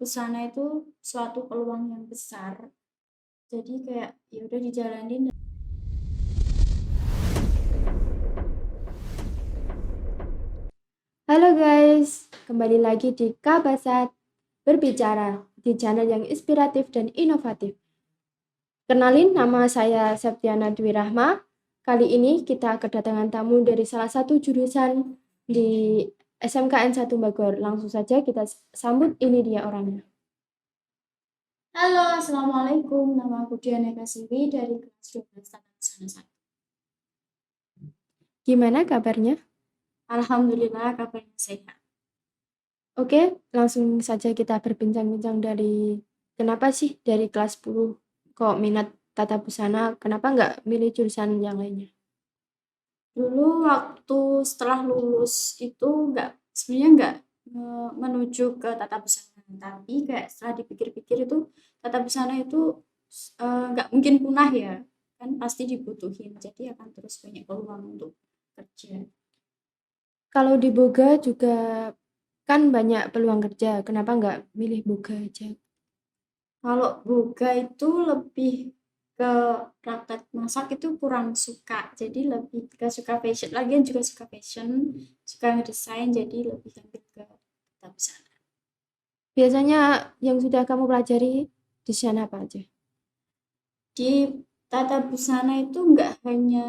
busana itu suatu peluang yang besar. Jadi kayak ya udah dijalanin. Halo guys, kembali lagi di Kabasat Berbicara, di channel yang inspiratif dan inovatif. Kenalin, nama saya Septiana Dwi Rahma. Kali ini kita kedatangan tamu dari salah satu jurusan di SMKN 1 Bogor. Langsung saja kita sambut, ini dia orangnya. Halo, Assalamualaikum. Nama aku Diana Kasiwi dari kelas 12 Tata Busana 1. Gimana kabarnya? Alhamdulillah kabarnya sehat. Oke, langsung saja kita berbincang-bincang dari kenapa sih dari kelas 10 kok minat tata busana, kenapa nggak milih jurusan yang lainnya? Dulu waktu setelah lulus itu sebenarnya nggak menuju ke tata busana, tapi kayak setelah dipikir-pikir itu tata busana itu nggak mungkin punah ya, kan pasti dibutuhin, jadi akan terus banyak peluang untuk kerja. Kalau di Boga juga kan banyak peluang kerja, kenapa nggak milih Boga aja? Kalau boga itu lebih ke praktek masak itu kurang suka, jadi lebih ke suka fashion, lagian juga suka fashion, suka ngedesain, jadi lebih ambil ke tata busana. Biasanya yang sudah kamu pelajari desain apa aja? Di tata busana itu nggak hanya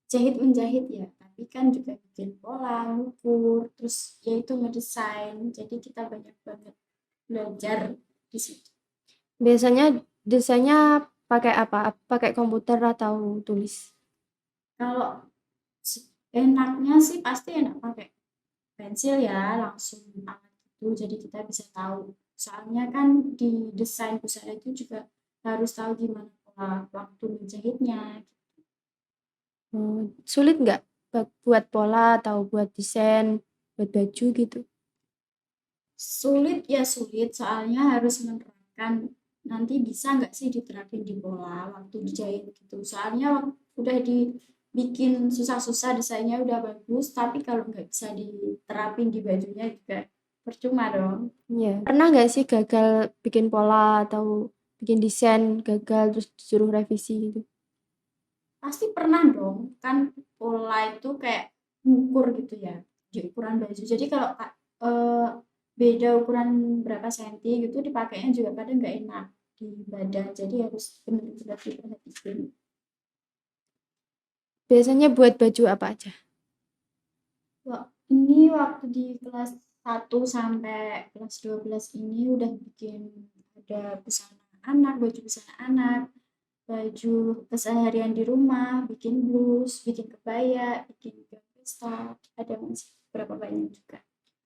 jahit menjahit ya, tapi kan juga bikin pola, ngukur, terus yaitu ngedesain. Jadi kita banyak banget belajar di situ. Biasanya desainnya pakai apa? Pakai komputer atau tulis? Kalau enaknya sih pasti enak pakai pensil ya, langsung alat gitu. Jadi kita bisa tahu. Soalnya kan di desain busana itu juga harus tahu gimana pola waktu menjahitnya. Sulit nggak buat pola atau buat desain, buat baju gitu? Sulit ya sulit, soalnya harus menerapkan, nanti bisa nggak sih diterapin di pola waktu dijahit gitu. Soalnya udah dibikin susah-susah, desainnya udah bagus, tapi kalau nggak bisa diterapin di bajunya juga percuma dong. Iya. Pernah nggak sih gagal bikin pola atau bikin desain gagal terus disuruh revisi gitu? Pasti pernah dong, kan pola itu kayak ngukur gitu ya, di ukuran baju. Jadi kalau eh, beda ukuran berapa senti gitu, dipakainya juga kadang nggak enak di badan. Jadi harus benar-benar diperhatikan. Biasanya buat baju apa aja? Wah, ini waktu di kelas 1 sampai kelas 12 ini udah bikin ada busana anak, baju busana anak, baju keseharian di rumah, bikin blus, bikin kebaya, bikin pesta, ada masih berapa banyak juga.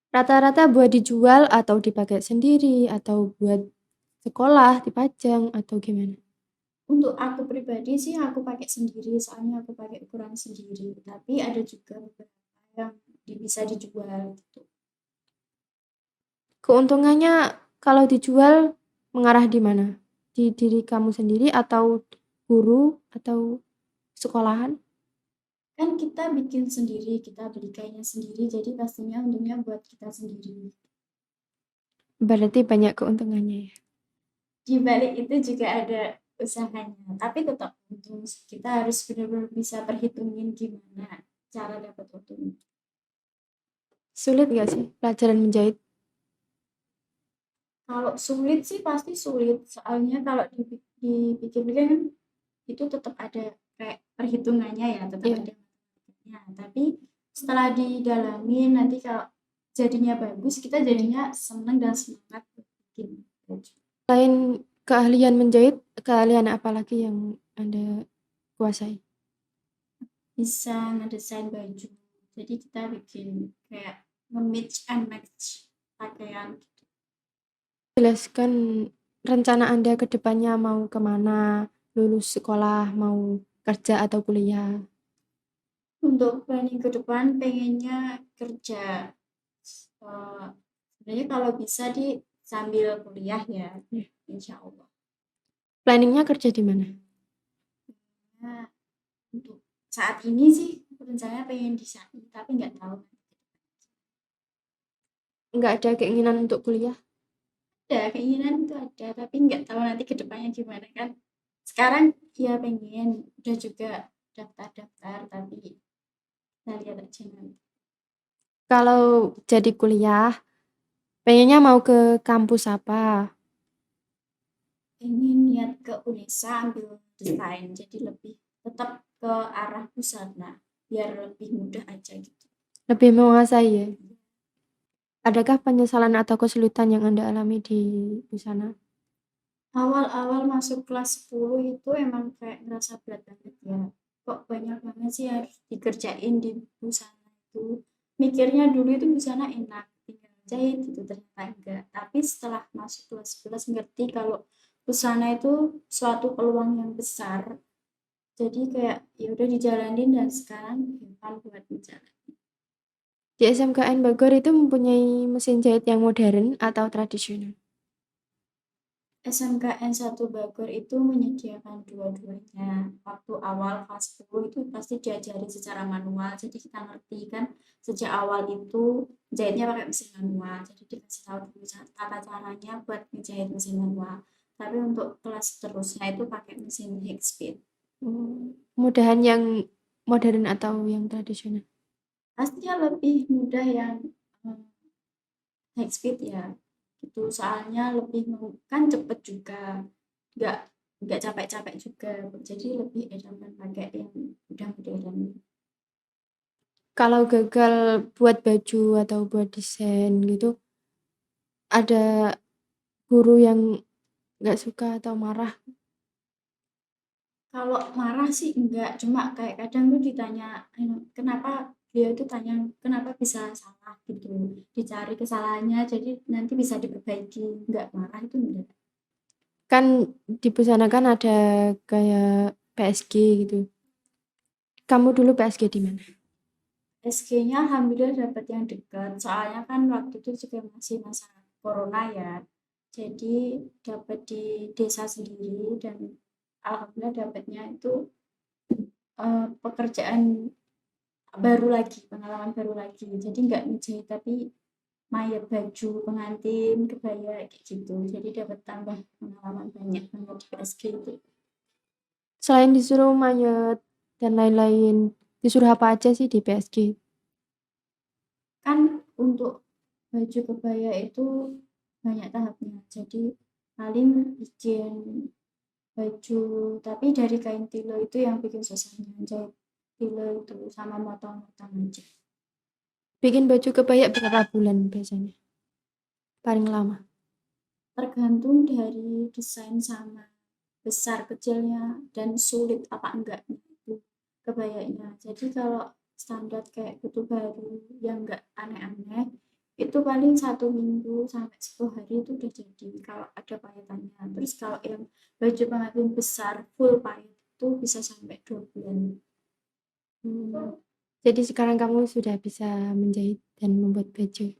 Rata-rata buat dijual atau dipakai sendiri atau buat sekolah dipajang atau gimana? Untuk aku pribadi sih aku pakai sendiri, soalnya aku pakai ukuran sendiri, tapi ada juga beberapa yang bisa dijual gitu. Keuntungannya kalau dijual mengarah di mana? Di diri kamu sendiri atau guru atau sekolahan? Kan kita bikin sendiri, kita beli kainnya sendiri, jadi pastinya untungnya buat kita sendiri. Berarti banyak keuntungannya ya. Di balik itu juga ada usahanya, tapi tetap untung sih. Kita harus benar-benar bisa perhitungin gimana cara dapat untung. Sulit nggak sih pelajaran menjahit? Kalau sulit sih pasti sulit, soalnya kalau dipikir-pikir kan itu tetap ada kayak perhitungannya ya, tetap Iya. ada matematikanya. Tapi setelah didalami nanti kalau jadinya bagus, kita jadinya senang dan semangat bikin baju. Selain keahlian menjahit, keahlian apa lagi yang Anda kuasai? Bisa ngedesain baju. Jadi kita bikin kayak nge-mix and match pakaian. Jelaskan rencana Anda ke depannya mau kemana, lulus sekolah, mau kerja atau kuliah. Untuk planning ke depan pengennya kerja, sebenarnya kalau bisa di sambil kuliah ya, Ya. insya Allah. Planningnya kerja di mana? Nah, untuk saat ini sih rencananya pengen di SAI, tapi nggak tahu. Nggak ada keinginan untuk kuliah? Ada keinginan itu ada, tapi nggak tahu nanti ke depannya gimana kan. Sekarang ya pengen, udah juga daftar-daftar, tapi kita lihat aja nanti. Kalau jadi kuliah, pengennya mau ke kampus apa? Pengen niat ke UNESA ambil desain, jadi lebih tetap ke arah busana, biar lebih mudah aja gitu. Lebih menguasai ya. Adakah penyesalan atau kesulitan yang Anda alami di sana? Awal-awal masuk kelas 10 itu emang kayak ngerasa berat banget ya. Kok banyak banget sih harus dikerjain di busana itu. Mikirnya dulu itu busana enak, tinggal jahit gitu, ternyata enggak. Tapi setelah masuk kelas 11 ngerti kalau busana itu suatu peluang yang besar. Jadi kayak ya udah dijalanin dan sekarang gampang buat menjalani. Di SMKN Bogor itu mempunyai mesin jahit yang modern atau tradisional. SMKN 1 Bogor itu menyediakan dua-duanya. Waktu awal kelas 10 itu pasti diajari secara manual, jadi kita ngerti kan sejak awal itu jahitnya pakai mesin manual, jadi dikasih tahu dulu tata caranya buat ngejahit mesin manual. Tapi untuk kelas seterusnya itu pakai mesin high speed. Mudahan yang modern atau yang tradisional. Pastinya lebih mudah yang eh, high speed ya, itu soalnya lebih kan cepet juga, nggak nggak capek-capek juga, jadi lebih enakan pakai yang udah modern. Kalau gagal buat baju atau buat desain gitu, ada guru yang nggak suka atau marah. Kalau marah sih enggak, cuma kayak kadang tuh ditanya, kenapa dia itu tanya kenapa bisa salah gitu, dicari kesalahannya jadi nanti bisa diperbaiki, enggak marah itu enggak. Kan di busana kan ada kayak PSG gitu. Kamu dulu PSG di mana? SG-nya alhamdulillah dapat yang dekat, soalnya kan waktu itu juga masih masa corona ya. Jadi dapat di desa sendiri dan alhamdulillah dapatnya itu pekerjaan baru lagi, pengalaman baru lagi. Jadi nggak ngejahit tapi mayat baju pengantin, kebaya kayak gitu. Jadi dapat tambah pengalaman banyak banget di PSG itu. Selain disuruh mayat dan lain-lain, disuruh apa aja sih di PSG? Kan untuk baju kebaya itu banyak tahapnya. Jadi paling bikin baju, tapi dari kain tilo itu yang bikin susahnya, jahit tilo itu sama motong-motong aja. Bikin baju kebaya berapa bulan biasanya? Paling lama. Tergantung dari desain sama besar kecilnya dan sulit apa enggaknya itu kebayanya. Jadi kalau standar kayak kutu baru yang enggak aneh-aneh itu paling 1 minggu sampai 10 hari itu udah jadi kalau ada payatannya. Terus kalau yang baju pengantin besar full payet itu bisa sampai 2 bulan. Hmm. Jadi sekarang kamu sudah bisa menjahit dan membuat baju.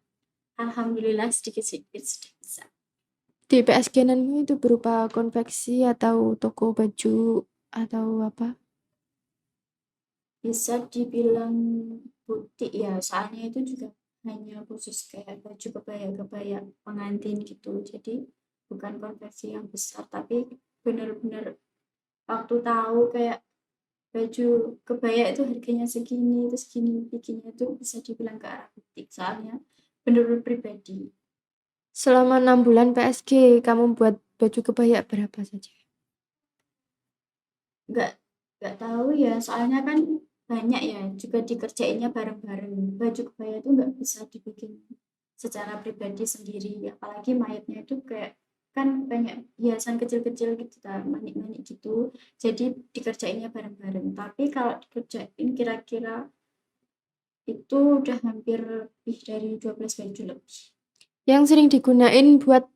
Alhamdulillah sedikit-sedikit sudah bisa. Di PSG-nanmu itu berupa konveksi atau toko baju atau apa? Bisa dibilang butik ya, soalnya itu juga hanya khusus kayak baju kebaya-kebaya pengantin gitu. Jadi bukan konveksi yang besar, tapi benar-benar waktu tahu kayak baju kebaya itu harganya segini, terus segini bikinnya itu bisa dibilang ke arah butik. Soalnya benar-benar pribadi. Selama 6 bulan PSG, kamu buat baju kebaya berapa saja? nggak nggak tahu ya, soalnya kan banyak ya, juga dikerjainnya bareng-bareng. Baju kebaya itu nggak bisa dibikin secara pribadi sendiri, apalagi mayatnya itu kayak kan banyak hiasan kecil-kecil gitu kan, manik-manik gitu, jadi dikerjainnya bareng-bareng. Tapi kalau dikerjain kira-kira itu udah hampir lebih dari 12 baju lebih. Yang sering digunain buat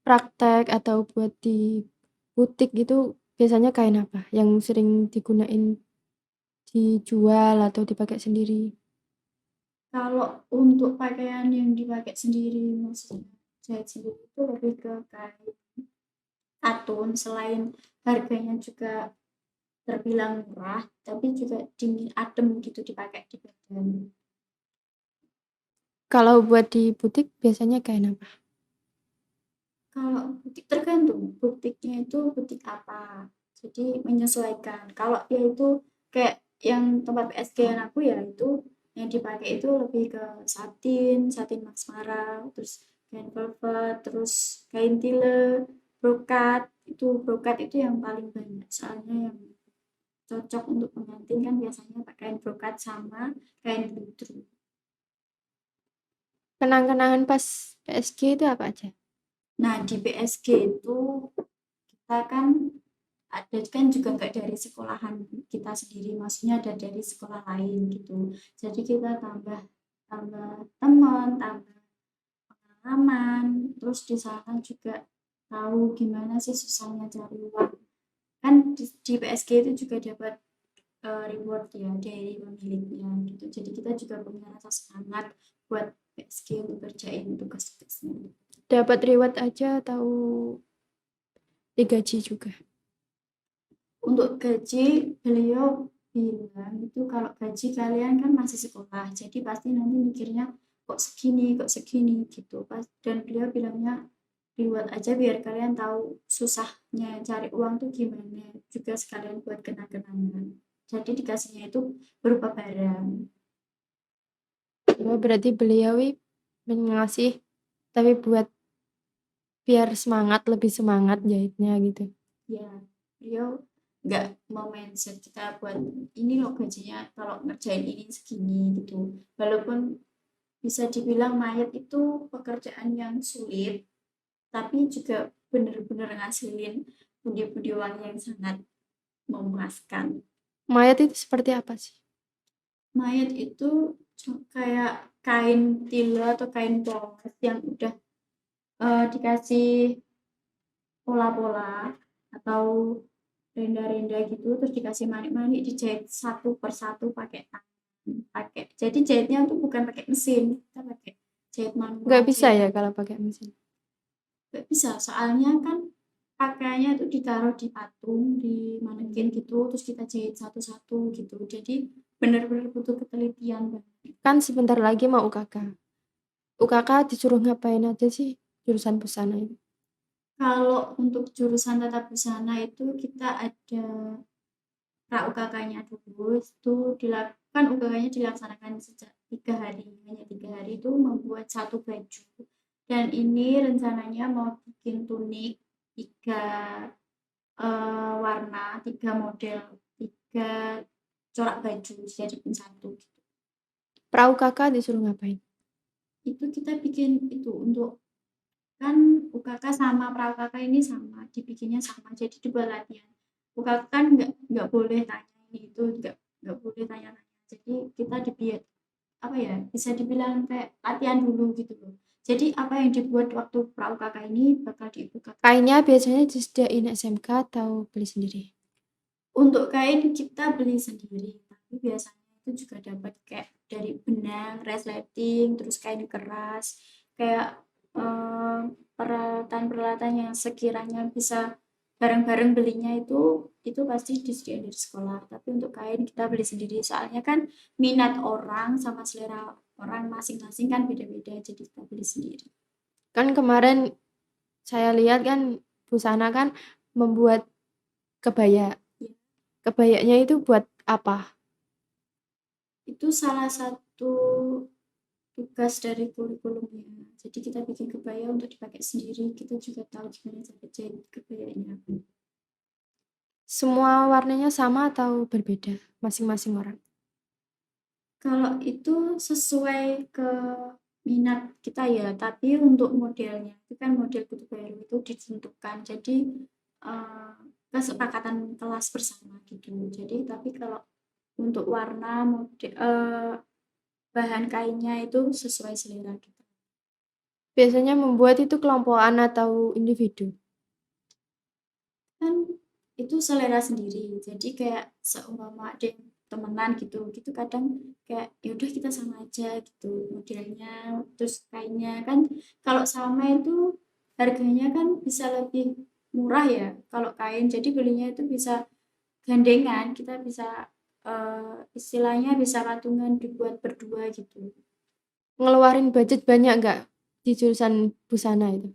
praktek atau buat di butik gitu biasanya kain apa? Yang sering digunain dijual atau dipakai sendiri? Kalau untuk pakaian yang dipakai sendiri, maksudnya jahit sendiri itu lebih ke kain katun, selain harganya juga terbilang murah, tapi juga dingin adem gitu dipakai di badan. Kalau buat di butik biasanya kain apa? Kalau butik tergantung, butiknya itu butik apa. Jadi menyesuaikan. Kalau dia itu kayak yang tempat PSG yang aku ya itu yang dipakai itu lebih ke satin, satin Max Mara, terus kain velvet, terus kain tile, brokat. Brokat itu yang paling banyak. Soalnya yang cocok untuk pengantin kan biasanya pakai kain brokat sama kain bluedroo. Kenang-kenangan pas PSG itu apa aja? Nah, di PSG itu kita kan ada kan juga nggak dari sekolahan kita sendiri, maksudnya ada dari sekolah lain gitu. Jadi kita tambah tambah teman, tambah pengalaman, terus di sana juga tahu gimana sih susahnya cari uang. Kan di PSG itu juga dapat reward ya dari pemiliknya gitu. Jadi kita juga punya rasa semangat buat PSG untuk kerjain tugas-tugasnya. Dapat reward aja atau digaji juga? Untuk gaji, beliau bilang itu kalau gaji kalian kan masih sekolah, jadi pasti nanti mikirnya kok segini gitu. Dan beliau bilangnya reward aja biar kalian tahu susahnya cari uang tuh gimana, juga sekalian buat kenang-kenangan. Jadi dikasihnya itu berupa barang. Oh, berarti beliau ngasih tapi buat biar semangat, lebih semangat jahitnya gitu. Ya, beliau nggak mau mindset kita buat ini loh gajinya kalau ngerjain ini segini gitu. Walaupun bisa dibilang mayat itu pekerjaan yang sulit, tapi juga benar-benar ngasilin pundi-pundi uang yang sangat memuaskan. Mayat itu seperti apa sih? Mayat itu kayak kain tilo atau kain polos yang udah dikasih pola-pola atau renda-renda gitu, terus dikasih manik-manik dijahit satu persatu pakai tangan. Jadi jahitnya tuh bukan pakai mesin, kita pakai jahit Nggak manual, bisa jahit ya tangan. kalau pakai mesin. Nggak bisa, soalnya kan pakaiannya itu ditaruh di patung, di manekin gitu, terus kita jahit satu-satu gitu. Jadi benar-benar butuh ketelitian banget. Kan sebentar lagi mau UKK. UKK disuruh ngapain aja sih jurusan busana ini? Kalau untuk jurusan tata busana itu kita ada pra UKK-nya dulu, itu dilakukan UKK-nya dilaksanakan sejak 3 hari, hanya 3 hari itu membuat satu baju. Dan ini rencananya mau bikin tunik 3 warna, 3 model, 3 corak baju dijadikan satu gitu. Pra UKK disuruh ngapain? Itu kita bikin itu untuk kan UKK sama pra UKK ini sama, dibikinnya sama, jadi dibuat latihan. UKK kan nggak boleh tanya ini itu, nggak boleh tanya-tanya. Jadi kita dibiat apa ya, bisa dibilang kayak latihan dulu gitu loh. Jadi apa yang dibuat waktu pra UKK ini bakal dibuka. Kainnya biasanya disediain SMK atau beli sendiri? Untuk kain kita beli sendiri, tapi biasanya itu juga dapat kayak dari benang, resleting, terus kain keras, kayak peralatan-peralatan yang sekiranya bisa bareng-bareng belinya itu pasti disediain dari sekolah. Tapi untuk kain kita beli sendiri, soalnya kan minat orang sama selera orang masing-masing kan beda-beda, jadi kita beli sendiri. Kan kemarin saya lihat kan busana kan membuat kebaya. Ya, Kebayanya itu buat apa? itu salah satu tugas dari kurikulumnya. Jadi kita bikin kebaya untuk dipakai sendiri. Kita juga tahu gimana cara jahit kebayanya. Semua warnanya sama atau berbeda masing-masing orang? Kalau itu sesuai ke minat kita ya, tapi untuk modelnya itu kan model kutu baru itu ditentukan. Jadi eh, kesepakatan kelas bersama gitu. Jadi tapi kalau untuk warna model bahan kainnya itu sesuai selera kita. Biasanya membuat itu kelompokan atau individu? Kan itu selera sendiri, jadi kayak seumpama ada yang temenan gitu gitu kadang kayak ya udah kita sama aja gitu modelnya, terus kainnya kan kalau sama itu harganya kan bisa lebih murah ya kalau kain, jadi belinya itu bisa gandengan, kita bisa istilahnya bisa patungan dibuat berdua gitu. Ngeluarin budget banyak nggak di jurusan busana itu?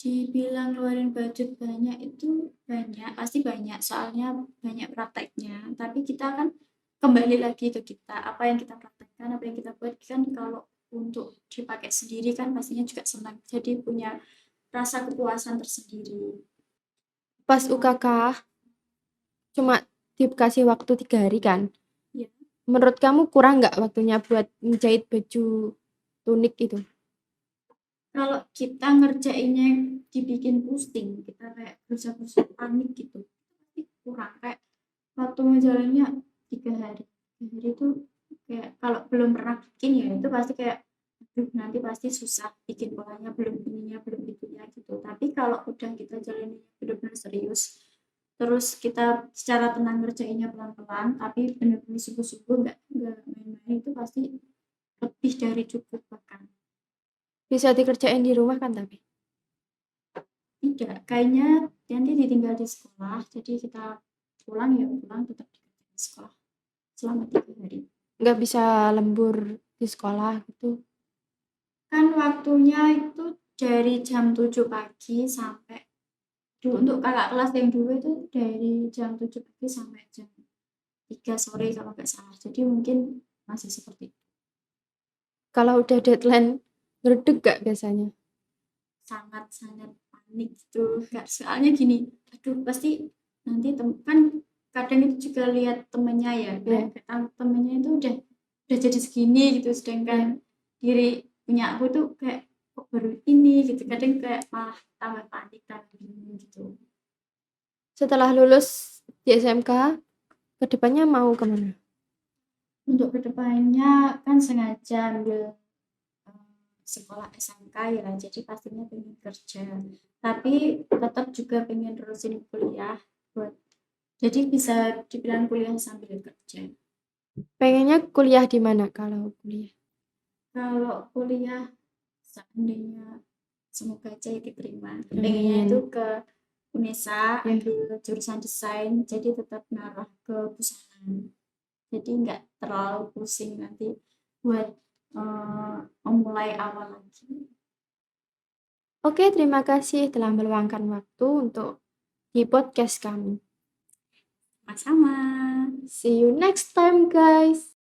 Dibilang ngeluarin budget banyak itu banyak, pasti banyak, soalnya banyak prakteknya. Tapi kita kan kembali lagi ke kita, apa yang kita praktekkan, apa yang kita buat kan kalau untuk dipakai sendiri kan pastinya juga senang. Jadi punya rasa kepuasan tersendiri. Pas UKK cuma dikasih waktu 3 hari kan? Ya, Menurut kamu kurang nggak waktunya buat menjahit baju tunik itu? kalau kita ngerjainnya dibikin pusing, kita kayak berusaha panik gitu, pasti kurang. Kayak waktu ngejalannya 3 hari, 3 hari itu kayak kalau belum pernah bikin ya itu pasti kayak aduh nanti pasti susah bikin polanya belum ininya belum itunya gitu. Tapi kalau udah kita jalanin benar-benar serius, terus kita secara tenang ngerjainnya pelan-pelan tapi benar-benar sungguh-sungguh nggak main-main, itu pasti lebih dari cukup bahkan. Bisa dikerjain di rumah kan tapi? Tidak, kayaknya nanti ditinggal di sekolah, jadi kita pulang ya pulang tetap dikerjain di sekolah selama 3 hari. Nggak bisa lembur di sekolah gitu? Kan waktunya itu dari jam 7 pagi sampai untuk kakak kelas yang dulu itu dari jam 7 pagi sampai jam 3 sore kalau nggak salah. Jadi mungkin masih seperti itu. Kalau udah deadline, ngerdek nggak biasanya? Sangat-sangat panik gitu. Nggak, soalnya gini, aduh pasti nanti kan kadang itu juga lihat temennya ya, Iya. temennya itu udah jadi segini gitu, sedangkan diri punya aku tuh kayak kok baru ini gitu, kadang kayak malah tambah panik tambah bingung gitu. Setelah lulus di SMK, kedepannya mau kemana? Untuk kedepannya kan sengaja ambil sekolah SMK ya, jadi pastinya pengen kerja, tapi tetap juga pengen terusin kuliah buat jadi bisa dibilang kuliah sambil kerja. Pengennya kuliah di mana kalau kuliah? Kalau kuliah seandainya semoga aja ya diterima, pengennya itu ke UNESA, ambil jurusan desain, jadi tetap ngarah ke busana, jadi nggak terlalu pusing nanti buat memulai awal lagi. Oke, terima kasih telah meluangkan waktu untuk di podcast kami. Sama-sama. See you next time, guys.